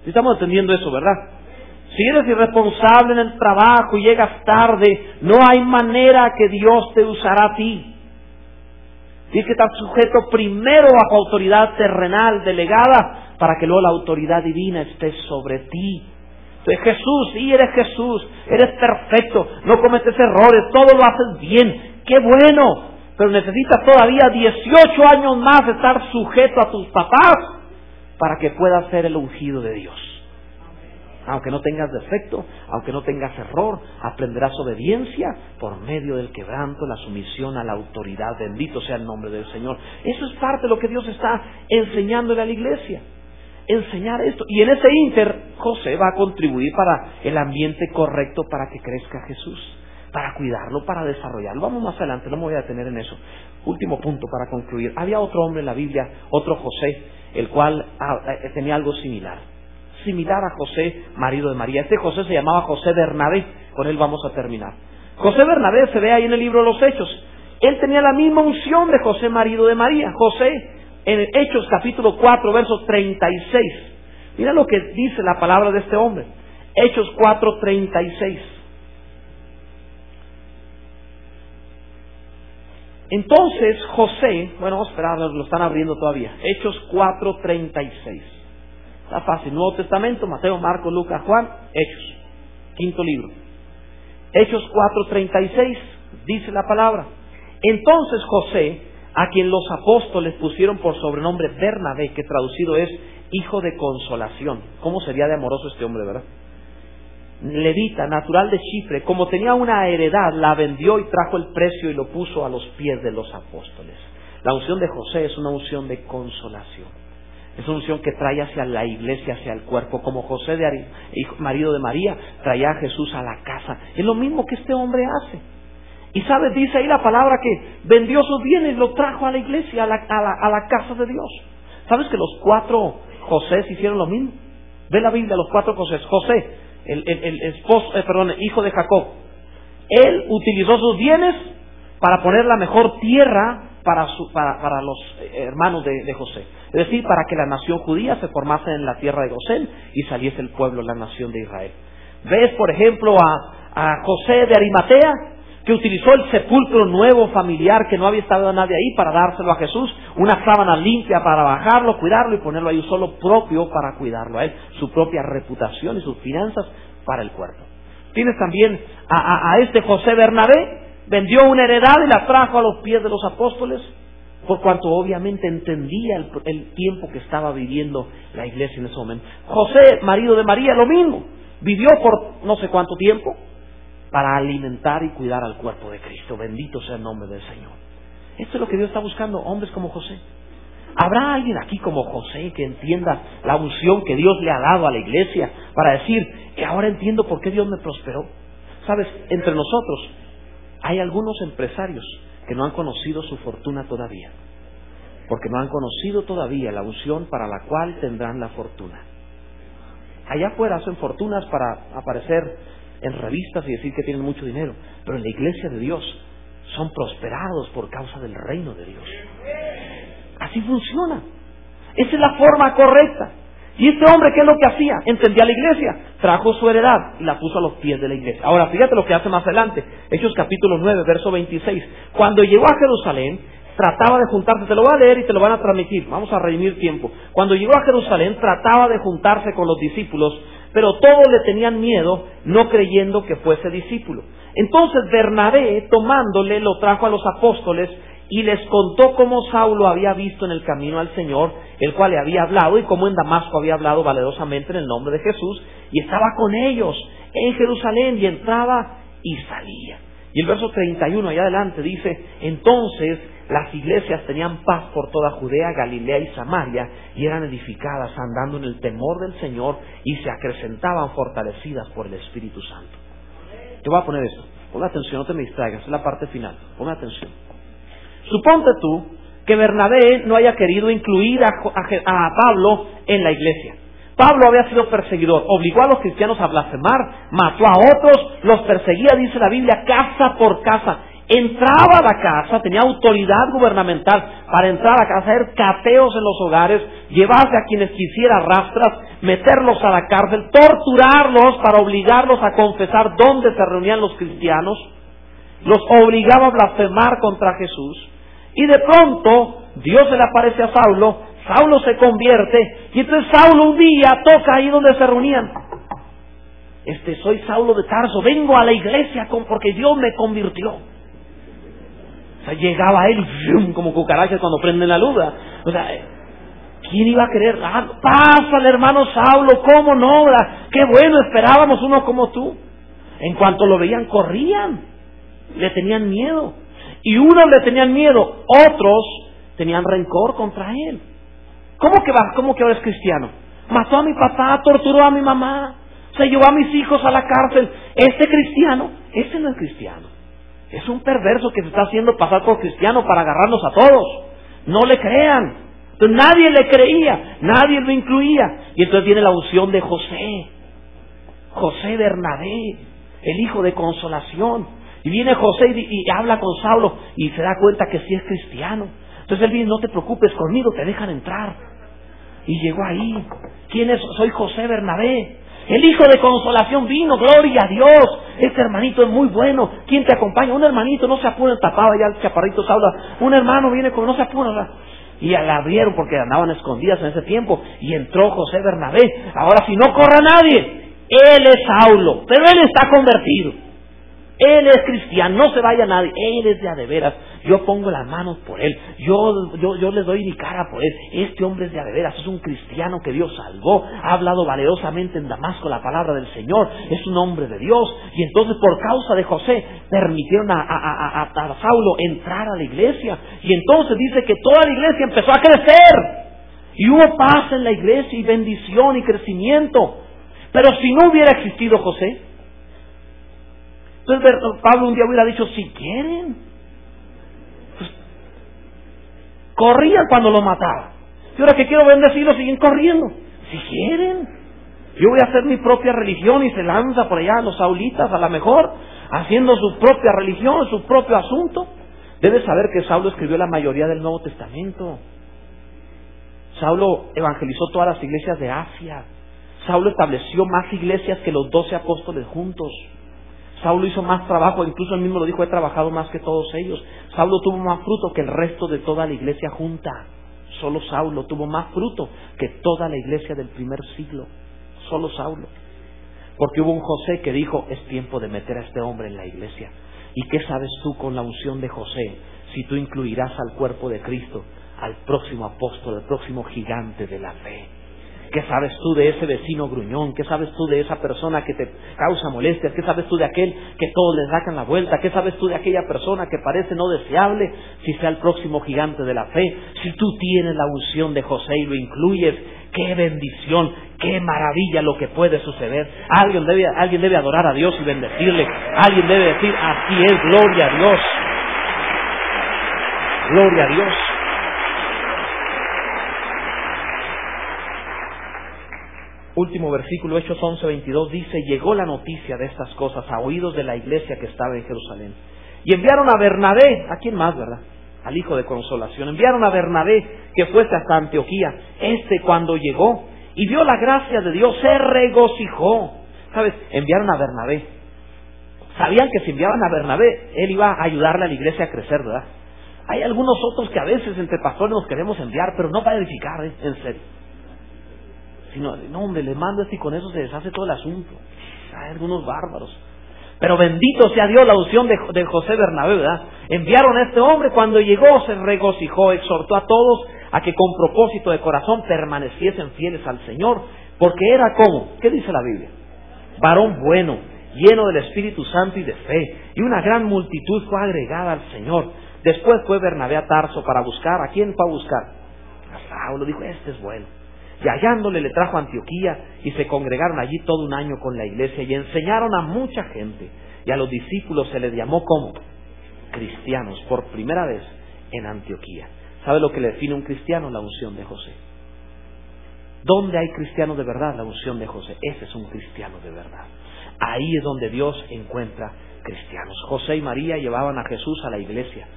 Estamos entendiendo eso, ¿verdad? Si eres irresponsable en el trabajo y llegas tarde, no hay manera que Dios te usará a ti. Tienes que estar sujeto primero bajo autoridad terrenal delegada para que luego la autoridad divina esté sobre ti. Entonces Jesús, sí, eres Jesús, eres perfecto, no cometes errores, todo lo haces bien, ¡qué bueno! Pero necesitas todavía 18 años más de estar sujeto a tus papás para que puedas ser el ungido de Dios. Aunque no tengas defecto, aunque no tengas error, aprenderás obediencia por medio del quebranto, la sumisión a la autoridad. Bendito sea el nombre del Señor. Eso es parte de lo que Dios está enseñándole a la iglesia. Enseñar esto. Y en ese ínter, José va a contribuir para el ambiente correcto para que crezca Jesús, para cuidarlo, para desarrollarlo. Vamos más adelante, no me voy a detener en eso. Último punto para concluir. Había otro hombre en la Biblia, otro José, el cual tenía algo similar a José, marido de María. Este José se llamaba José Bernabé. Con él vamos a terminar. José Bernabé se ve ahí en el libro de los Hechos. Él tenía la misma unción de José, marido de María. José, en Hechos capítulo 4, verso 36. Mira lo que dice la palabra de este hombre. Hechos 4, 36. Entonces José, bueno, vamos a esperar, lo están abriendo todavía. Hechos 4, 36. Está fácil. Nuevo Testamento, Mateo, Marcos, Lucas, Juan, Hechos. Quinto libro. Hechos 4:36 dice la palabra. Entonces José, a quien los apóstoles pusieron por sobrenombre Bernabé, que traducido es hijo de consolación. ¿Cómo sería de amoroso este hombre, verdad? Levita, natural de Chipre, como tenía una heredad, la vendió y trajo el precio y lo puso a los pies de los apóstoles. La unción de José es una unción de consolación. Es una unción que trae hacia la iglesia, hacia el cuerpo, como José, marido de María, traía a Jesús a la casa. Es lo mismo que este hombre hace. Y sabes, dice ahí la palabra que vendió sus bienes y lo trajo a la iglesia, a la casa de Dios. ¿Sabes que los 4 Josés hicieron lo mismo? Ve la Biblia, los 4 Josés. José, hijo de Jacob. Él utilizó sus bienes para poner la mejor tierra para los hermanos de José. Es decir, para que la nación judía se formase en la tierra de Gosén y saliese el pueblo, la nación de Israel. Ves, por ejemplo, a José de Arimatea, que utilizó el sepulcro nuevo familiar, que no había estado nadie ahí, para dárselo a Jesús, una sábana limpia para bajarlo, cuidarlo y ponerlo ahí solo propio para cuidarlo a él, su propia reputación y sus finanzas para el cuerpo. Tienes también a este José Bernabé, vendió una heredad y la trajo a los pies de los apóstoles, por cuanto obviamente entendía el tiempo que estaba viviendo la iglesia en ese momento. José, marido de María, lo mismo, vivió por no sé cuánto tiempo para alimentar y cuidar al cuerpo de Cristo. Bendito sea el nombre del Señor. Esto es lo que Dios está buscando, hombres como José. ¿Habrá alguien aquí como José que entienda la unción que Dios le ha dado a la iglesia para decir que ahora entiendo por qué Dios me prosperó? Sabes, entre nosotros hay algunos empresarios que no han conocido su fortuna todavía, porque no han conocido todavía la unción para la cual tendrán la fortuna. Allá afuera hacen fortunas para aparecer en revistas y decir que tienen mucho dinero, pero en la iglesia de Dios son prosperados por causa del reino de Dios. Así funciona. Esa es la forma correcta. Y este hombre, ¿qué es lo que hacía? Entendía la iglesia, trajo su heredad y la puso a los pies de la iglesia. Ahora, fíjate lo que hace más adelante. Hechos capítulo 9, verso 26. Cuando llegó a Jerusalén, trataba de juntarse. Te lo voy a leer y te lo van a transmitir. Vamos a redimir tiempo. Cuando llegó a Jerusalén, trataba de juntarse con los discípulos, pero todos le tenían miedo, no creyendo que fuese discípulo. Entonces Bernabé, tomándole, lo trajo a los apóstoles y les contó cómo Saulo había visto en el camino al Señor, el cual le había hablado, y cómo en Damasco había hablado valerosamente en el nombre de Jesús, y estaba con ellos en Jerusalén, y entraba y salía. Y el verso 31 allá adelante dice: entonces las iglesias tenían paz por toda Judea, Galilea y Samaria, y eran edificadas andando en el temor del Señor, y se acrecentaban fortalecidas por el Espíritu Santo. Te voy a poner esto, pon atención, no te me distraigas, es la parte final, pon atención. Suponte tú que Bernabé no haya querido incluir a Pablo en la iglesia. Pablo había sido perseguidor, obligó a los cristianos a blasfemar, mató a otros, los perseguía, dice la Biblia, casa por casa. entraba a la casa, tenía autoridad gubernamental para entrar a la casa, hacer cateos en los hogares, llevarse a quienes quisiera a rastras, meterlos a la cárcel, torturarlos para obligarlos a confesar dónde se reunían los cristianos, los obligaba a blasfemar contra Jesús. Y de pronto Dios se le aparece a Saulo, Saulo se convierte, y entonces Saulo un día toca ahí donde se reunían. Soy Saulo de Tarso, vengo a la iglesia porque Dios me convirtió. O sea, llegaba él como cucarachas cuando prenden la luz. O sea, ¿quién iba a querer? Pásale, hermano Saulo, ¿cómo no? Qué bueno, esperábamos uno como tú. En cuanto lo veían, corrían. Le tenían miedo. Y unos le tenían miedo, otros tenían rencor contra él. ¿Cómo que ahora es cristiano? Mató a mi papá, torturó a mi mamá, se llevó a mis hijos a la cárcel. Este cristiano, este no es cristiano. Es un perverso que se está haciendo pasar por cristiano para agarrarnos a todos. No le crean. Entonces nadie le creía, nadie lo incluía. Y entonces viene la unción de José. José Bernabé, el hijo de consolación. Y viene José y habla con Saulo y se da cuenta que sí es cristiano. Entonces él dice, no te preocupes, conmigo te dejan entrar. Y llegó ahí. ¿Quién es? Soy José Bernabé, el hijo de consolación. Vino, gloria a Dios. Este hermanito es muy bueno. ¿Quién te acompaña? Un hermanito, no se apuren, tapaba ya el chaparrito Saulo. Un hermano viene con, no se apuren. Y la abrieron porque andaban escondidas en ese tiempo. Y entró José Bernabé. Ahora si no corra nadie, él es Saulo, pero él está convertido. Él es cristiano, no se vaya nadie. Él es de a de veras. Yo pongo las manos por él. Yo les doy mi cara por él. Este hombre es de a de veras. Es un cristiano que Dios salvó. Ha hablado valerosamente en Damasco la palabra del Señor. Es un hombre de Dios. Y entonces por causa de José permitieron a Saulo entrar a la iglesia. Y entonces dice que toda la iglesia empezó a crecer. Y hubo paz en la iglesia y bendición y crecimiento. Pero si no hubiera existido José, entonces Pablo un día hubiera dicho, si quieren, pues, corrían cuando lo mataban. Y ahora que quiero bendecirlo, siguen corriendo. Si quieren, yo voy a hacer mi propia religión. Y se lanza por allá a los saulitas, a lo mejor, haciendo su propia religión, su propio asunto. Debes saber que Saulo escribió la mayoría del Nuevo Testamento. Saulo evangelizó todas las iglesias de Asia. Saulo estableció más iglesias que los 12 apóstoles juntos. Saulo hizo más trabajo, incluso él mismo lo dijo, he trabajado más que todos ellos. Saulo tuvo más fruto que el resto de toda la iglesia junta. Solo Saulo tuvo más fruto que toda la iglesia del primer siglo. Solo Saulo. Porque hubo un José que dijo, es tiempo de meter a este hombre en la iglesia. ¿Y qué sabes tú con la unción de José? Si tú incluirás al cuerpo de Cristo, al próximo apóstol, al próximo gigante de la fe. ¿Qué sabes tú de ese vecino gruñón? ¿Qué sabes tú de esa persona que te causa molestias? ¿Qué sabes tú de aquel que todos le sacan la vuelta? ¿Qué sabes tú de aquella persona que parece no deseable? Si sea el próximo gigante de la fe. Si tú tienes la unción de José y lo incluyes, ¡qué bendición! ¡Qué maravilla lo que puede suceder! Alguien debe adorar a Dios y bendecirle. Alguien debe decir, así es, gloria a Dios. Gloria a Dios. Último versículo, Hechos 11:22 dice, llegó la noticia de estas cosas a oídos de la iglesia que estaba en Jerusalén. Y enviaron a Bernabé, ¿a quién más, verdad? Al hijo de consolación. Enviaron a Bernabé que fuese hasta Antioquía. Cuando llegó y vio la gracia de Dios, se regocijó. ¿Sabes? Enviaron a Bernabé. Sabían que si enviaban a Bernabé, él iba a ayudarle a la iglesia a crecer, ¿verdad? Hay algunos otros que a veces entre pastores nos queremos enviar, pero no para edificar, en serio. Sino, no hombre, le mando y con eso se deshace todo el asunto. Hay algunos bárbaros. Pero bendito sea Dios, la unción de José Bernabé, ¿verdad? Enviaron a este hombre, cuando llegó se regocijó, exhortó a todos a que con propósito de corazón permaneciesen fieles al Señor, porque era como, ¿qué dice la Biblia? Varón bueno, lleno del Espíritu Santo y de fe, y una gran multitud fue agregada al Señor. Después fue Bernabé a Tarso para buscar, ¿a quién fue a buscar? A Saulo, dijo, este es bueno. Y hallándole le trajo a Antioquía y se congregaron allí todo un año con la iglesia y enseñaron a mucha gente. Y a los discípulos se les llamó como cristianos por primera vez en Antioquía. ¿Sabe lo que le define un cristiano? La unción de José. ¿Dónde hay cristianos de verdad? La unción de José. Ese es un cristiano de verdad. ahí es donde Dios encuentra cristianos. José y María llevaban a Jesús a la iglesia.